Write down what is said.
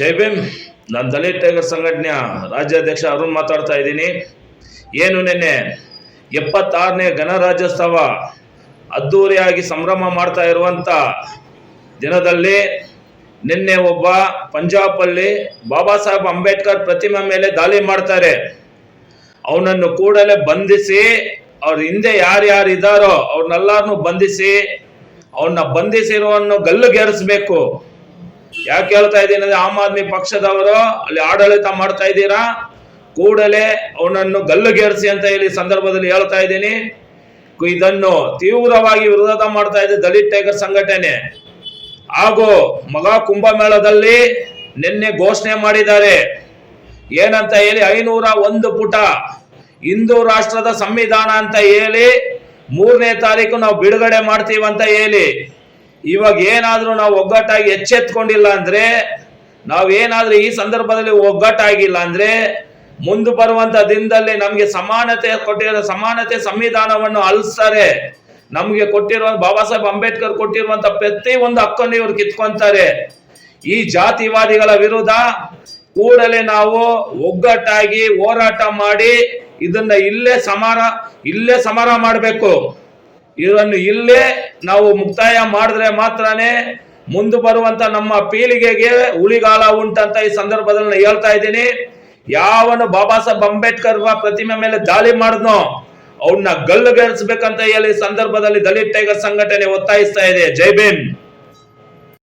ಜೈ ಭೀಮ್. ನಾನು ದಲಿತ ಟೈಗರ್ ಸಂಘಟನೆಯ ರಾಜ್ಯಾಧ್ಯಕ್ಷ ಅರುಣ್ ಮಾತಾಡ್ತಾ ಇದ್ದೀನಿ. ಏನು ನಿನ್ನೆ 76ನೇ ಗಣರಾಜ್ಯೋತ್ಸವ ಅದ್ದೂರಿಯಾಗಿ ಸಂಭ್ರಮ ಮಾಡ್ತಾ ಇರುವಂಥ ದಿನದಲ್ಲಿ ನಿನ್ನೆ ಒಬ್ಬ ಪಂಜಾಬಲ್ಲಿ ಬಾಬಾ ಸಾಹೇಬ್ ಅಂಬೇಡ್ಕರ್ ಪ್ರತಿಮೆ ಮೇಲೆ ದಾಳಿ ಮಾಡ್ತಾರೆ. ಅವನನ್ನು ಕೂಡಲೇ ಬಂಧಿಸಿ, ಅವ್ರ ಹಿಂದೆ ಯಾರ್ಯಾರು ಇದ್ದಾರೋ ಅವ್ರನ್ನೆಲ್ಲರನ್ನು ಬಂಧಿಸಿ, ಅವನ್ನ ಬಂಧಿಸಿರುವನ್ನು ಗಲ್ಲುಗೇರಿಸ್ಬೇಕು. ಯಾಕೆ ಹೇಳ್ತಾ ಇದ್ದೀನಿ ಅಂದ್ರೆ, ಆಮ್ ಆದ್ಮಿ ಪಕ್ಷದವರು ಅಲ್ಲಿ ಆಡಳಿತ ಮಾಡ್ತಾ ಇದ್ದೀರಾ, ಕೂಡಲೇ ಅವನನ್ನು ಗಲ್ಲುಗೇರಿಸಿ ಅಂತ ಹೇಳಿ ಸಂದರ್ಭದಲ್ಲಿ ಹೇಳ್ತಾ ಇದ್ದೀನಿ. ಇದನ್ನು ತೀವ್ರವಾಗಿ ವಿರೋಧ ಮಾಡ್ತಾ ಇದೆ ದಲಿತ ಟೈಗರ್ ಸಂಘಟನೆ. ಹಾಗೂ ಮಗಾ ಕುಂಭಮೇಳದಲ್ಲಿ ನಿನ್ನೆ ಘೋಷಣೆ ಮಾಡಿದ್ದಾರೆ. ಏನಂತ ಹೇಳಿ, 501 ಪುಟ ಹಿಂದೂ ರಾಷ್ಟ್ರದ ಸಂವಿಧಾನ ಅಂತ ಹೇಳಿ 3ನೇ ತಾರೀಕು ನಾವು ಬಿಡುಗಡೆ ಮಾಡ್ತೀವಂತ ಹೇಳಿ, ಇವಾಗ ಏನಾದ್ರೂ ನಾವು ಒಗ್ಗಟ್ಟಾಗಿ ಎಚ್ಚೆತ್ಕೊಂಡಿಲ್ಲ ಅಂದ್ರೆ, ನಾವೇನಾದ್ರೂ ಈ ಸಂದರ್ಭದಲ್ಲಿ ಒಗ್ಗಟ್ಟಾಗಿಲ್ಲ ಅಂದ್ರೆ, ಮುಂದೆ ಬರುವಂತ ದಿನದಲ್ಲಿ ನಮ್ಗೆ ಸಮಾನತೆ ಸಂವಿಧಾನವನ್ನು ಅಳಿಸ್ತಾರೆ. ನಮ್ಗೆ ಕೊಟ್ಟಿರುವ ಬಾಬಾ ಸಾಹೇಬ್ ಅಂಬೇಡ್ಕರ್ ಕೊಟ್ಟಿರುವಂತ ಪ್ರತಿ ಒಂದು ಹಕ್ಕನ್ನು ಇವ್ರು ಕಿತ್ಕೊಂತಾರೆ. ಈ ಜಾತಿವಾದಿಗಳ ವಿರುದ್ಧ ಕೂಡಲೇ ನಾವು ಒಗ್ಗಟ್ಟಾಗಿ ಹೋರಾಟ ಮಾಡಿ ಇದನ್ನ ಇಲ್ಲೇ ಸಮರ ಮಾಡಬೇಕು. ಇದನ್ನು ಇಲ್ಲೇ ನಾವು ಮುಕ್ತಾಯ ಮಾಡಿದ್ರೆ ಮಾತ್ರನೇ ಮುಂದೆ ಬರುವಂತ ನಮ್ಮ ಪೀಳಿಗೆಗೆ ಉಳಿಗಾಲ ಉಂಟಂತ ಈ ಸಂದರ್ಭದಲ್ಲಿ ಹೇಳ್ತಾ ಇದ್ದೀನಿ. ಯಾವನು ಬಾಬಾ ಸಾಹೇಬ್ ಅಂಬೇಡ್ಕರ್ ಪ್ರತಿಮೆ ಮೇಲೆ ದಾಳಿ ಮಾಡಿದ್ನೋ ಅವನ್ನ ಗಲ್ಲುಗೇರಿಸಬೇಕಂತ ಹೇಳಿ ಸಂದರ್ಭದಲ್ಲಿ ದಲಿತ ಟೈಗರ್ ಸಂಘಟನೆ ಒತ್ತಾಯಿಸ್ತಾ ಇದೆ. ಜೈ ಭೀಮ್.